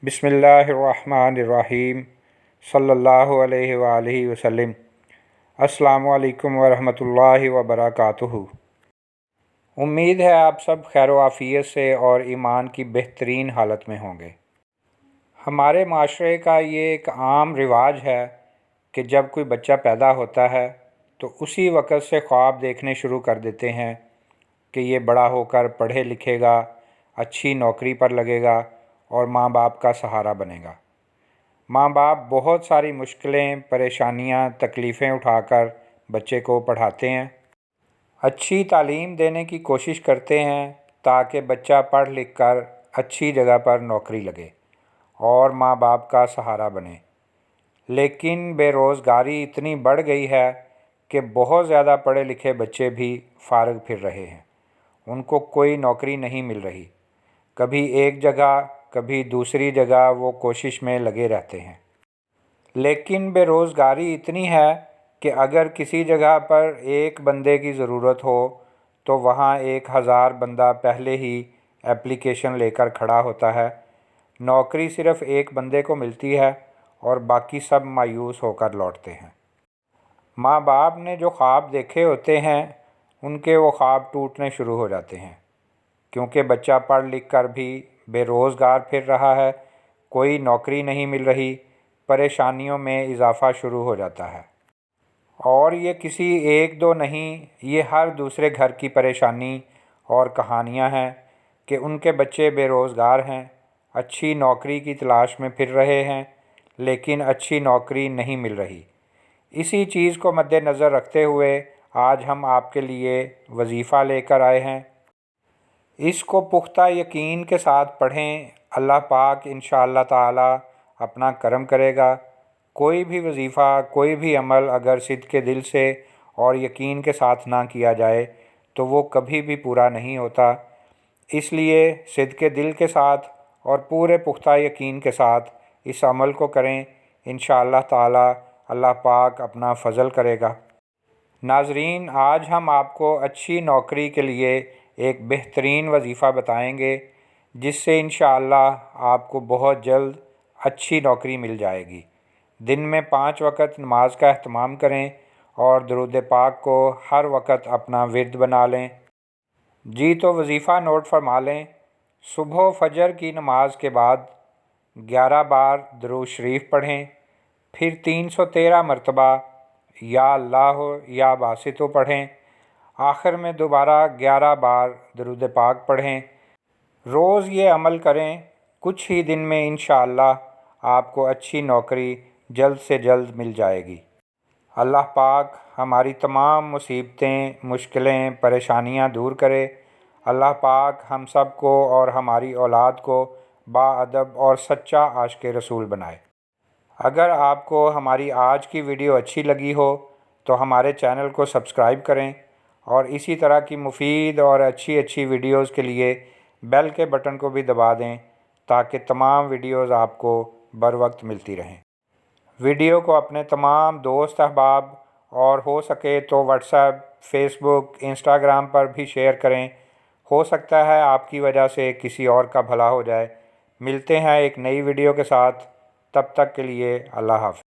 बिस्मिल्लाहिर्रहमानिर्रहीम सल्लल्लाहु अलैहि वालैहि वसल्लम। अस्सलामु अलैकुम वरहमतुल्लाहि वबरकातुहू। उम्मीद है आप सब खैर आफ़ियत से और ईमान की बेहतरीन हालत में होंगे। हमारे माशरे का ये एक आम रिवाज है कि जब कोई बच्चा पैदा होता है तो उसी वक़्त से ख्वाब देखने शुरू कर देते हैं कि ये बड़ा होकर पढ़े लिखेगा, अच्छी नौकरी पर लगेगा और माँ बाप का सहारा बनेगा। माँ बाप बहुत सारी मुश्किलें, परेशानियाँ, तकलीफ़ें उठाकर बच्चे को पढ़ाते हैं, अच्छी तालीम देने की कोशिश करते हैं ताकि बच्चा पढ़ लिख कर अच्छी जगह पर नौकरी लगे और माँ बाप का सहारा बने। लेकिन बेरोज़गारी इतनी बढ़ गई है कि बहुत ज़्यादा पढ़े लिखे बच्चे भी फारग फिर रहे हैं, उनको कोई नौकरी नहीं मिल रही। कभी एक जगह, कभी दूसरी जगह वो कोशिश में लगे रहते हैं। लेकिन बेरोज़गारी इतनी है कि अगर किसी जगह पर एक बंदे की ज़रूरत हो तो वहाँ 1000 बंदा पहले ही एप्लीकेशन लेकर खड़ा होता है। नौकरी सिर्फ़ एक बंदे को मिलती है और बाकी सब मायूस होकर लौटते हैं। माँ बाप ने जो ख्वाब देखे होते हैं उनके वो ख्वाब टूटने शुरू हो जाते हैं, क्योंकि बच्चा पढ़ लिख कर भी बेरोज़गार फिर रहा है, कोई नौकरी नहीं मिल रही, परेशानियों में इजाफ़ा शुरू हो जाता है। और ये किसी एक दो नहीं, ये हर दूसरे घर की परेशानी और कहानियाँ हैं कि उनके बच्चे बेरोज़गार हैं, अच्छी नौकरी की तलाश में फिर रहे हैं, लेकिन अच्छी नौकरी नहीं मिल रही। इसी चीज़ को मद्देनज़र रखते हुए आज हम आपके लिए वजीफ़ा लेकर आए हैं। इसको पुख्ता यकीन के साथ पढ़ें, अल्लाह पाक इंशाअल्लाह ताला अपना करम करेगा। कोई भी वजीफ़ा, कोई भी अमल अगर सिद्क़ के दिल से और यकीन के साथ ना किया जाए तो वो कभी भी पूरा नहीं होता। इसलिए सिद्क़ के दिल के साथ और पूरे पुख्ता यकीन के साथ इस अमल को करें, इंशाअल्लाह ताला अल्लाह पाक अपना फ़ज़ल करेगा। नाज़रीन, आज हम आपको अच्छी नौकरी के लिए एक बेहतरीन वजीफ़ा बताएंगे जिससे इंशाअल्लाह आपको बहुत जल्द अच्छी नौकरी मिल जाएगी। दिन में 5 वक़्त नमाज का एहतमाम करें और दुरूद पाक को हर वक़्त अपना विर्द बना लें। जी तो वजीफ़ा नोट फरमा लें। सुबह फ़जर की नमाज के बाद 11 बार दुरूद शरीफ पढ़ें, फिर 313 मरतबा या अल्लाह या बासितो पढ़ें, आखिर में दोबारा 11 बार दुरूद पाक पढ़ें। रोज़ ये अमल करें, कुछ ही दिन में इंशाअल्लाह आपको अच्छी नौकरी जल्द से जल्द मिल जाएगी। अल्लाह पाक हमारी तमाम मुसीबतें, मुश्किलें, परेशानियां दूर करे। अल्लाह पाक हम सब को और हमारी औलाद को बाअदब और सच्चा आशिक़ रसूल बनाए। अगर आपको हमारी आज की वीडियो अच्छी लगी हो तो हमारे चैनल को सब्सक्राइब करें और इसी तरह की मुफीद और अच्छी वीडियोज़ के लिए बेल के बटन को भी दबा दें ताकि तमाम वीडियोज़ आपको बर वक्त मिलती रहें। वीडियो को अपने तमाम दोस्त अहबाब और हो सके तो व्हाट्सएप, फेसबुक, इंस्टाग्राम पर भी शेयर करें। हो सकता है आपकी वजह से किसी और का भला हो जाए। मिलते हैं एक नई वीडियो के साथ, तब तक के लिए अल्लाह हाफ़िज़।